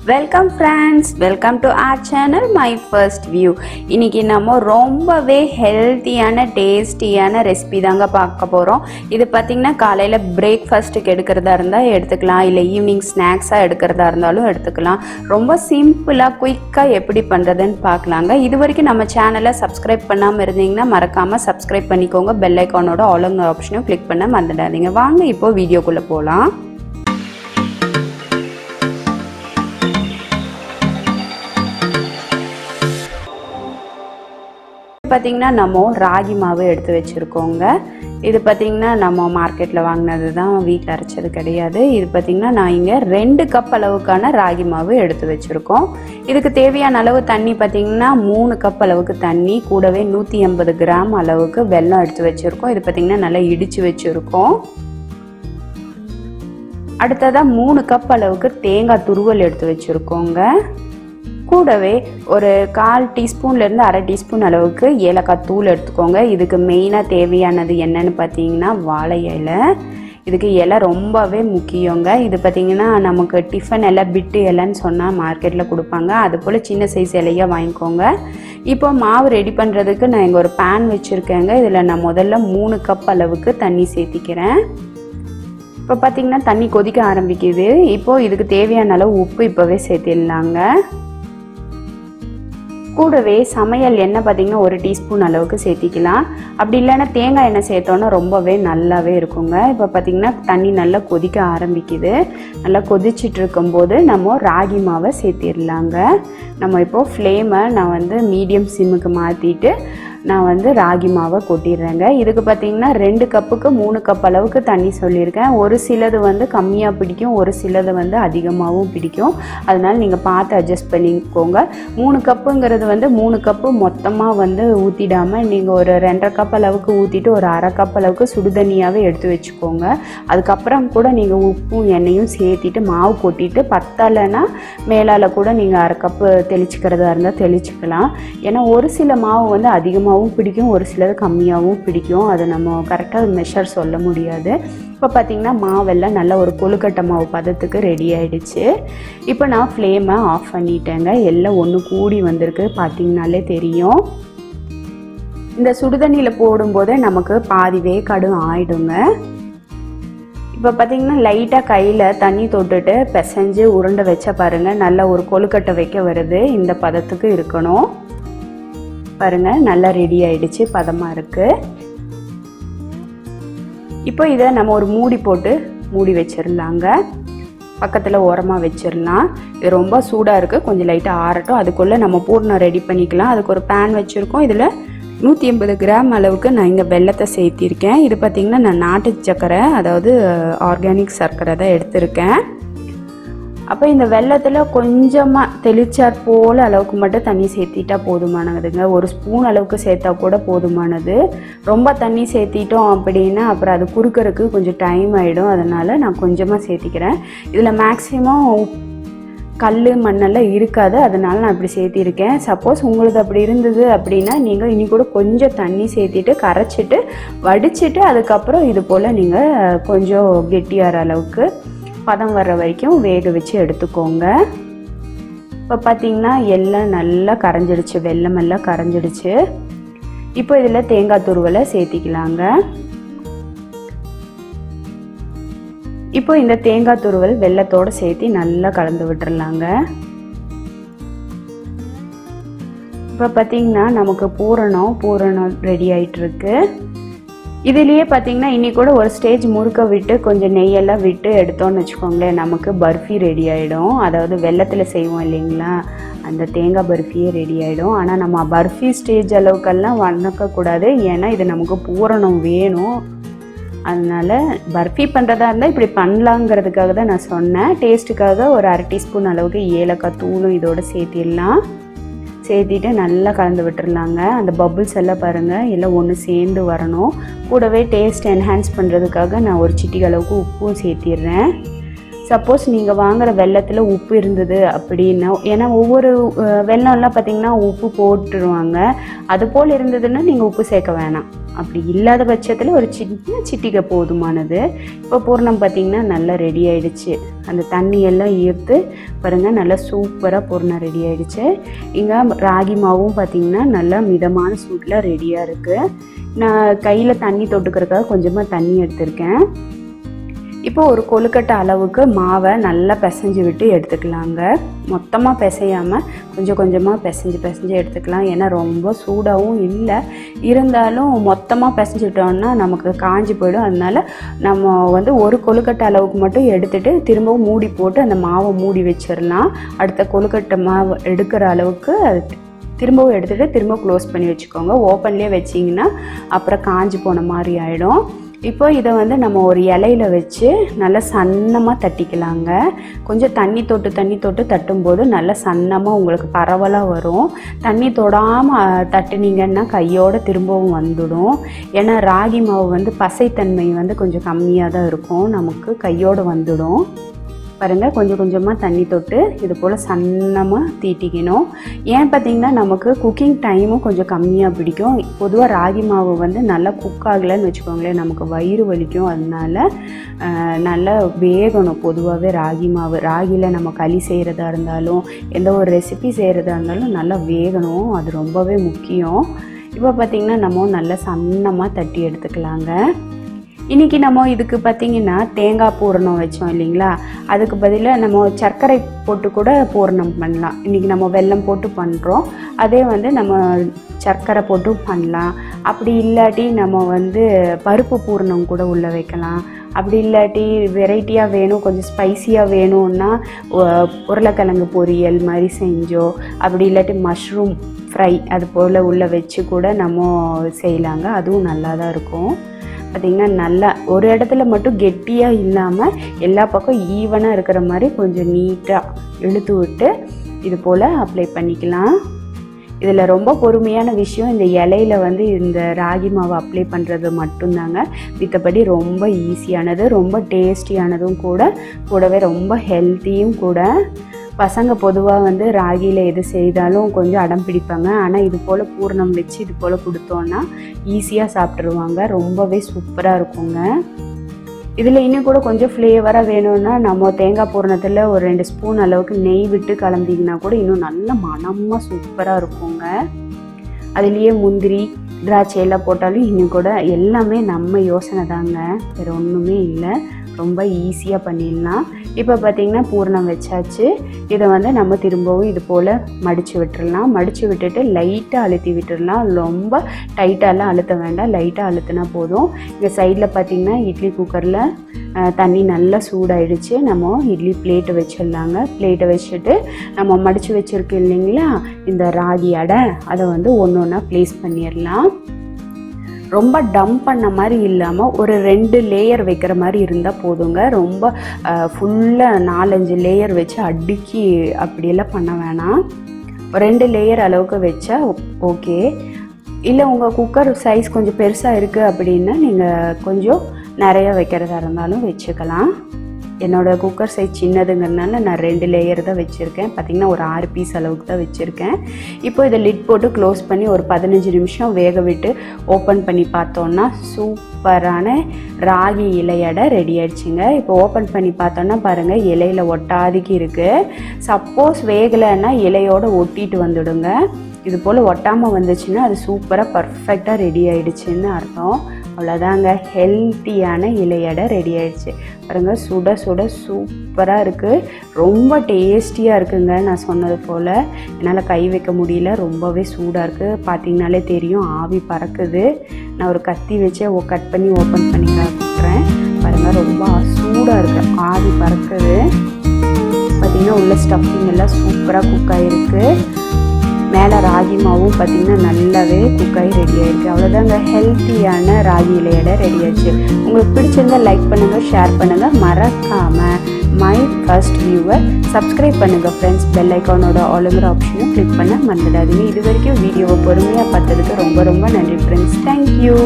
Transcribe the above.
Welcome friends, welcome to our channel My First View. இன்னைக்கு நம்ம ரொம்பவே ஹெல்த்தியான டேஸ்டியான ரெசிபி தாங்க பார்க்க போறோம். இது பாத்தீங்கன்னா காலையில பிரேக்ஃபாஸ்ட்க்கு எடுக்கிறதா இருந்தா எடுத்துக்கலாம், இல்ல ஈவினிங் ஸ்நாக்ஸா எடுக்கிறதா இருந்தாலும் எடுத்துக்கலாம். ரொம்ப சிம்பிளா குயிக்கா எப்படி பண்றதுன்னு பார்க்கலாங்க. இதுவரைக்கும் நம்ம சேனலை சப்ஸ்கிரைப் பண்ணாம இருந்தீங்கன்னா மறக்காம சப்ஸ்கிரைப் பண்ணிக்கோங்க. பெல் ஐகானோட ஆல்ங்கிற ஆப்ஷனையும் கிளிக் பண்ண மறந்துடாதீங்க. வாங்க இப்போ வீடியோக்குள்ள போலாம். பார்த்தீங்கன்னா நம்ம ராகி மாவு எடுத்து வச்சுருக்கோங்க. இது பார்த்திங்கன்னா நம்ம மார்க்கெட்டில் வாங்கினது தான், வீட்டில் அரைச்சது கிடையாது. இது பார்த்திங்கன்னா நான் இங்கே 2 கப் அளவுக்கான ராகி மாவு எடுத்து வச்சுருக்கோம். இதுக்கு தேவையான அளவு தண்ணி பார்த்திங்கன்னா 3 கப் அளவுக்கு தண்ணி, கூடவே 180 கிராம் அளவுக்கு வெல்லம் எடுத்து வச்சுருக்கோம். இது பார்த்திங்கன்னா நல்லா இடித்து வச்சுருக்கோம். அடுத்ததாக 3 கப் அளவுக்கு தேங்காய் துருவல் எடுத்து வச்சுருக்கோங்க. கூடவே ஒரு 1/4 டீஸ்பூன்லேருந்து 1/2 டீஸ்பூன் அளவுக்கு ஏலக்காய் தூள் எடுத்துக்கோங்க. இதுக்கு மெயினாக தேவையானது என்னன்னு பார்த்தீங்கன்னா வாழை இலை. இதுக்கு இலை ரொம்பவே முக்கியங்க. இது பார்த்திங்கன்னா நமக்கு டிஃபன் இலை, பிட்டு இலைன்னு சொன்னால் மார்க்கெட்டில் கொடுப்பாங்க. அதுபோல் சின்ன சைஸ் இலையாக வாங்கிக்கோங்க. இப்போ மாவு ரெடி பண்ணுறதுக்கு நான் இங்கே ஒரு பேன் வச்சுருக்கேங்க. இதில் நான் முதல்ல 3 கப் அளவுக்கு தண்ணி சேர்த்திக்கிறேன். இப்போ பார்த்திங்கன்னா தண்ணி கொதிக்க ஆரம்பிக்குது. இப்போது இதுக்கு தேவையான அளவு உப்பு இப்போவே சேர்த்திடலாங்க. கூடவே சமையல் எண்ணெய் பார்த்திங்கன்னா 1 டீஸ்பூன் அளவுக்கு சேர்த்திக்கலாம். அப்படி இல்லைன்னா தேங்காய் எண்ணெய் சேர்த்தோன்னா ரொம்பவே நல்லாவே இருக்குங்க. இப்போ பார்த்திங்கன்னா தண்ணி நல்லா கொதிக்க ஆரம்பிக்குது. நல்லா கொதிச்சுட்டு இருக்கும்போது நம்ம ராகி மாவை சேர்த்திடலாங்க. நம்ம இப்போது ஃப்ளேமை நான் மீடியம் சிம்முக்கு மாற்றிட்டு நான் ராகி மாவை கொட்டிடுறேங்க. இதுக்கு பார்த்திங்கன்னா 2 கப்புக்கு 3 கப் அளவுக்கு தண்ணி சொல்லியிருக்கேன். ஒரு சிலது கம்மியாக பிடிக்கும், ஒரு சிலது அதிகமாகவும் பிடிக்கும். அதனால் நீங்கள் பார்த்து அட்ஜஸ்ட் பண்ணிக்கோங்க. 3 கப்புங்கிறது 3 கப்பு மொத்தமாக ஊற்றிடாமல் நீங்கள் ஒரு 2.5 கப் அளவுக்கு ஊற்றிட்டு ஒரு 1/2 கப் அளவுக்கு சுடுதண்ணியாகவே எடுத்து வச்சுக்கோங்க. அதுக்கப்புறம் கூட நீங்கள் உப்பும் எண்ணெயும் சேர்த்திட்டு மாவு கொட்டிட்டு பத்தலைன்னா மேலால் கூட நீங்கள் 1/2 கப்பு தெளிச்சிக்கிறதா இருந்தால் தெளிச்சிக்கலாம். ஏன்னா ஒரு சில மாவு அதிகமாக பிடிக்கும், ஒரு சிலது கம்மியாகவும் பிடிக்கும். அதை நம்ம கரெக்டாக மெஷர் சொல்ல முடியாது. இப்போ பார்த்திங்கன்னா மாவெல்லாம் நல்லா ஒரு கொழுக்கட்டை மாவு பதத்துக்கு ரெடி ஆகிடுச்சு. இப்போ நான் ஃப்ளேமை ஆஃப் பண்ணிட்டேங்க. எல்லாம் ஒன்று கூடி வந்திருக்கு, பார்த்திங்கனாலே தெரியும். இந்த சுடுதண்ணியில் போடும்போதே நமக்கு பாதி வேக்காடு ஆயிடுங்க. இப்போ பார்த்திங்கன்னா லைட்டாக கையில் தண்ணி தொட்டுட்டு பிசைஞ்சு உருண்டை வச்ச பாருங்கள், நல்லா ஒரு கொழுக்கட்டை வைக்க வருது. இந்த பதத்துக்கு இருக்கணும். பாருங்கள் நல்லா ரெடி ஆயிடுச்சு, பதமாக இருக்குது. இப்போ இதை நம்ம ஒரு மூடி போட்டு மூடி வச்சிடலாங்க. பக்கத்தில் ஓரமாக வச்சிடலாம். இது ரொம்ப சூடாக இருக்குது, கொஞ்சம் லைட்டாக ஆறட்டும். அதுக்குள்ளே நம்ம பூர்ணம் ரெடி பண்ணிக்கலாம். அதுக்கு ஒரு பேன் வச்சுருக்கோம். இதில் 180 கிராம் அளவுக்கு நான் இங்கே வெல்லத்தை சேர்த்திருக்கேன். இது பார்த்திங்கன்னா நான் நாட்டு சர்க்கரை, அதாவது ஆர்கானிக் சர்க்கரை தான் எடுத்திருக்கேன். அப்போ இந்த வெல்லத்தில் கொஞ்சமாக தெளிச்சார் போல் அளவுக்கு மட்டும் தண்ணி சேர்த்திட்டா போதுமானதுங்க. ஒரு ஸ்பூன் அளவுக்கு சேர்த்தா கூட போதுமானது. ரொம்ப தண்ணி சேர்த்திட்டோம் அப்படின்னா அப்புறம் அது குறுக்கறதுக்கு கொஞ்சம் டைம் ஆகிடும். அதனால் நான் கொஞ்சமாக சேர்த்திக்கிறேன். இதில் மேக்ஸிமம் கல் மண்ணெல்லாம் இருக்காது, அதனால் நான் இப்படி சேர்த்திருக்கேன். சப்போஸ் உங்களுக்கு அப்படி இருந்தது அப்படின்னா நீங்கள் இனி கூட கொஞ்சம் தண்ணி சேர்த்திட்டு கரைச்சிட்டு வடிச்சிட்டு அதுக்கப்புறம் இது போல் நீங்கள் கொஞ்சம் கெட்டியாகிற அளவுக்கு பதம் வர்ற வரைக்கும் வேக வச்சு எடுத்துக்கோங்க. இப்போ பார்த்திங்கன்னா எல்லாம் நல்லா கரைஞ்சிடுச்சு, வெல்லம் எல்லாம் கரைஞ்சிடுச்சு. இப்போ இதில் தேங்காய் துருவலை சேர்த்திக்கலாங்க. இப்போ இந்த தேங்காய் துருவல் வெல்லத்தோடு சேர்த்து நல்லா கலந்து விட்டுறலாங்க. இப்போ பார்த்திங்கன்னா நமக்கு பூரணம் ரெடி ஆகிட்டுருக்கு. இதுலேயே பார்த்திங்கன்னா இனி கூட ஒரு ஸ்டேஜ் முறுக்க விட்டு கொஞ்சம் நெய்யெல்லாம் விட்டு எடுத்தோன்னு வச்சுக்கோங்களேன், நமக்கு பர்ஃபி ரெடி ஆகிடும். அதாவது வெல்லத்தில் செய்வோம் இல்லைங்களா, அந்த தேங்காய் பர்ஃபியே ரெடி ஆகிடும். ஆனால் நம்ம பர்ஃபி ஸ்டேஜ் அளவுக்கெல்லாம் வணக்கக்கூடாது, ஏன்னா இது நமக்கு பூரணம் வேணும். அதனால் பர்ஃபி பண்ணுறதா இருந்தால் இப்படி பண்ணலாங்கிறதுக்காக தான் நான் சொன்னேன். டேஸ்ட்டுக்காக ஒரு 1/2 டீஸ்பூன் அளவுக்கு ஏலக்காய் தூளும் இதோடு சேர்த்திடலாம். சேர்த்திட்டு நல்லா கலந்து விட்டுறலாங்க. அந்த பபுள்ஸ் எல்லாம் பாருங்கள் எல்லாம் ஒன்று சேர்ந்து வரணும். கூடவே டேஸ்ட் என்ஹான்ஸ் பண்ணுறதுக்காக நான் ஒரு சிட்டிகை அளவுக்கு உப்பும் சேர்த்திடுறேன். சப்போஸ் நீங்கள் வாங்குகிற வெல்லத்தில் உப்பு இருந்தது அப்படின்னா, ஏன்னா ஒவ்வொரு வெல்லம்லாம் பார்த்திங்கன்னா உப்பு போட்டுருவாங்க, அது போல் இருந்ததுன்னா நீங்கள் உப்பு சேர்க்க வேணாம். அப்படி இல்லாத பட்சத்தில் ஒரு சின்ன சிட்டிகை போதுமானது. இப்போ பூர்ணம் பார்த்திங்கன்னா நல்லா ரெடி ஆகிடுச்சு. அந்த தண்ணியெல்லாம் ஈர்த்து பாருங்கள், நல்லா சூப்பராக பூர்ணம் ரெடி ஆகிடுச்சு. இங்கே ராகி மாவும் பார்த்திங்கன்னா நல்லா மிதமான சூட்டில் ரெடியாக இருக்குது. நான் கையில் தண்ணி தொட்டுக்கிறதுக்காக கொஞ்சமாக தண்ணி எடுத்திருக்கேன். இப்போ ஒரு கொழுக்கட்டை அளவுக்கு மாவை நல்லா பிசைஞ்சு விட்டு எடுத்துக்கலாங்க. மொத்தமாக பிசையாமல் கொஞ்சம் கொஞ்சமாக பிசைஞ்சு எடுத்துக்கலாம். ஏன்னா ரொம்ப சூடாகவும் இல்லை, இருந்தாலும் மொத்தமாக பிசைஞ்சிட்டோன்னா நமக்கு காஞ்சி போயிடும். அதனால நம்ம ஒரு கொழுக்கட்டை அளவுக்கு மட்டும் எடுத்துகிட்டு திரும்பவும் மூடி போட்டு அந்த மாவை மூடி வச்சிடலாம். அடுத்த கொழுக்கட்டை மாவு எடுக்கிற அளவுக்கு அது திரும்பவும் எடுத்துகிட்டு திரும்ப க்ளோஸ் பண்ணி வச்சுக்கோங்க. ஓப்பன்லேயே வச்சிங்கன்னா அப்புறம் காஞ்சி போன மாதிரி ஆகிடும். இப்போ இதை நம்ம ஒரு இலையில வச்சு நல்லா சன்னமாக தட்டிக்கலாங்க. கொஞ்சம் தண்ணி தொட்டு தட்டும்போது நல்லா சன்னமாக உங்களுக்கு பரவலாக வரும். தண்ணி தொடாமல் தட்டுனீங்கன்னா கையோடு திரும்பவும் வந்துடும். ஏன்னா ராகி மாவு பசைத்தன்மை கொஞ்சம் கம்மியாக தான் இருக்கும், நமக்கு கையோடு வந்துடும். பாருங்கள், கொஞ்சம் கொஞ்சமாக தண்ணி தொட்டு இது போல் சன்னமாக தீட்டிக்கணும். ஏன் பார்த்திங்கன்னா நமக்கு குக்கிங் டைமும் கொஞ்சம் கம்மியாக பிடிக்கும். பொதுவாக ராகி மாவு நல்லா குக் ஆகலைன்னு வச்சுக்கோங்களேன், நமக்கு வயிறு வலிக்கும். அதனால நல்லா வேகணும். பொதுவாகவே ராகி மாவு, ராகியில் நம்ம களி செய்கிறதா இருந்தாலும் எந்த ஒரு ரெசிபி செய்கிறதா இருந்தாலும் நல்லா வேகணும், அது ரொம்பவே முக்கியம். இப்போ பார்த்திங்கன்னா நம்ம நல்லா சன்னமாக தட்டி எடுத்துக்கலாங்க. இன்றைக்கி நம்ம இதுக்கு பார்த்திங்கன்னா தேங்காய் பூரணம் வச்சோம் இல்லைங்களா, அதுக்கு பதிலாக நம்ம சர்க்கரை போட்டு கூட பூரணம் பண்ணலாம். இன்றைக்கி நம்ம வெல்லம் போட்டு பண்ணுறோம், அதே நம்ம சர்க்கரை போட்டு பண்ணலாம். அப்படி இல்லாட்டி நம்ம பருப்பு பூரணம் கூட உள்ளே வைக்கலாம். அப்படி இல்லாட்டி வெரைட்டியாக வேணும், கொஞ்சம் ஸ்பைஸியாக வேணும்னா உருளைக்கிழங்கு பொரியல் மாதிரி செஞ்சோ, அப்படி இல்லாட்டி மஷ்ரூம் ஃப்ரை அது போல் உள்ளே வச்சு கூட நம்ம செய்யலாங்க. அதுவும் நல்லா தான் இருக்கும். பார்த்திங்கன்னா நல்லா ஒரு இடத்துல மட்டும் கெட்டியாக இல்லாமல் எல்லா பக்கம் ஈவனாக இருக்கிற மாதிரி கொஞ்சம் நீட்டாக இழுத்து விட்டு இது போல் அப்ளை பண்ணிக்கலாம். இதில் ரொம்ப பொறுமையான விஷயம், இந்த இலையில் இந்த ராகி மாவு அப்ளை பண்ணுறது மட்டும்தாங்க. மித்தபடி ரொம்ப ஈஸியானது, ரொம்ப டேஸ்டியானதும் கூடவே ரொம்ப ஹெல்த்தியும் கூட. பசங்க பொதுவாக ராகியில் எது செய்தாலும் கொஞ்சம் அடம் பிடிப்பாங்க. ஆனால் இது போல் பூரணம் வச்சு இது போல் கொடுத்தோன்னா ஈஸியாக சாப்பிட்ருவாங்க. ரொம்பவே சூப்பராக இருக்குங்க. இதில் இன்னும் கூட கொஞ்சம் ஃப்ளேவராக வேணும்னா நம்ம தேங்காய் பூரணத்தில் ஒரு 2 ஸ்பூன் அளவுக்கு நெய் விட்டு கலந்திங்கன்னா கூட இன்னும் நல்ல மணமாக சூப்பராக இருக்குங்க. அதுலேயே முந்திரி திராட்சை எல்லாம் போட்டாலும் இன்னும் கூட எல்லாமே நம்ம யோசனை தாங்க, வேறு ஒன்றுமே இல்லை. ரொம்ப ஈஸியாக பண்ணிடலாம். இப்போ பார்த்திங்கன்னா பூரணம் வச்சாச்சு. இதை நம்ம திரும்பவும் இது போல் மடித்து விட்டுடலாம். மடித்து விட்டுட்டு லைட்டாக அழுத்தி விட்டுடலாம். ரொம்ப டைட்டாலாம் அழுத்த வேண்டாம், லைட்டாக அழுத்தினா போதும். இங்கே சைடில் பார்த்திங்கன்னா இட்லி குக்கரில் தண்ணி நல்லா சூடாயிடுச்சு. நம்ம இட்லி பிளேட்டை வச்சிடலாங்க. பிளேட்டை வச்சுட்டு நம்ம மடித்து வச்சுருக்கோம் இல்லைங்களா இந்த ராகி அடை, அதை ஒன்று ஒன்றா ப்ளேஸ் பண்ணிடலாம். ரொம்ப டம்ப் பண்ண மாதிரி இல்லாமல் ஒரு 2 லேயர் வைக்கிற மாதிரி இருந்தால் போதுங்க. ரொம்ப ஃபுல்லாக 4-5 லேயர் வச்சு அடுக்கி அப்படியெல்லாம் பண்ண வேணாம். 2 லேயர் அளவுக்கு வச்சா ஓகே. இல்லை உங்கள் குக்கர் சைஸ் கொஞ்சம் பெருசாக இருக்குது அப்படின்னா நீங்கள் கொஞ்சம் நிறையா வைக்கிறதா இருந்தாலும் வச்சுக்கலாம். என்னோடய குக்கர் சைஸ் சின்னதுங்கிறதுனால நான் 2 லேயர் தான் வச்சுருக்கேன். பார்த்திங்கன்னா ஒரு 6 பீஸ் அளவுக்கு தான் வச்சுருக்கேன். இப்போ இதை லிட் போட்டு க்ளோஸ் பண்ணி ஒரு 15 நிமிஷம் வேக விட்டு ஓப்பன் பண்ணி பார்த்தோன்னா சூப்பரான ராகி இலை அடை ரெடி ஆகிடுச்சிங்க. இப்போ ஓப்பன் பண்ணி பார்த்தோன்னா பாருங்கள், இலையில் ஒட்டாதிக்கு இருக்குது. சப்போஸ் வேகலைன்னா இலையோடு ஒட்டிட்டு வந்துடுங்க. இது போல் ஒட்டாமல் வந்துச்சுன்னா அது சூப்பராக பர்ஃபெக்டாக ரெடி ஆகிடுச்சின்னு அர்த்தம். அவ்வளோதாங்க, ஹெல்த்தியான இலை அடை ரெடி ஆகிடுச்சு. பாருங்கள், சுட சுட சூப்பராக இருக்குது, ரொம்ப டேஸ்டியாக இருக்குங்க. நான் சொன்னது போல் என்னால் கை வைக்க முடியல, ரொம்பவே சூடாக இருக்குது. பார்த்திங்கனாலே தெரியும், ஆவி பறக்குது. நான் ஒரு கத்தி வச்சே கட் பண்ணி ஓப்பன் பண்ணி காட்டுறேன். பாருங்கள், ரொம்ப சூடாக இருக்குது, ஆவி பறக்குது. பார்த்திங்கன்னா உள்ள ஸ்டஃபிங் எல்லாம் சூப்பராக குக் ஆகிருக்கு. மேலே ராகி மாவும் பார்த்திங்கன்னா நல்லாவே குக்காகி ரெடி ஆகிருக்கு. அவ்வளோதாங்க, ஹெல்த்தியான ராகி இலை அடை ரெடி ஆச்சு. உங்களுக்கு பிடிச்சிருந்தால் லைக் பண்ணுங்கள், ஷேர் பண்ணுங்கள். மறக்காமல் மை ஃபர்ஸ்ட் வியூவர் சப்ஸ்கிரைப் பண்ணுங்கள் ஃப்ரெண்ட்ஸ். பெல் ஐக்கானோட ஆளுங்கிற ஆப்ஷனும் கிளிக் பண்ண மறந்துடாதீங்க. இது வரைக்கும் வீடியோவை பொறுமையாக பார்த்ததுக்கு ரொம்ப ரொம்ப நன்றி ஃப்ரெண்ட்ஸ். தேங்க்யூ.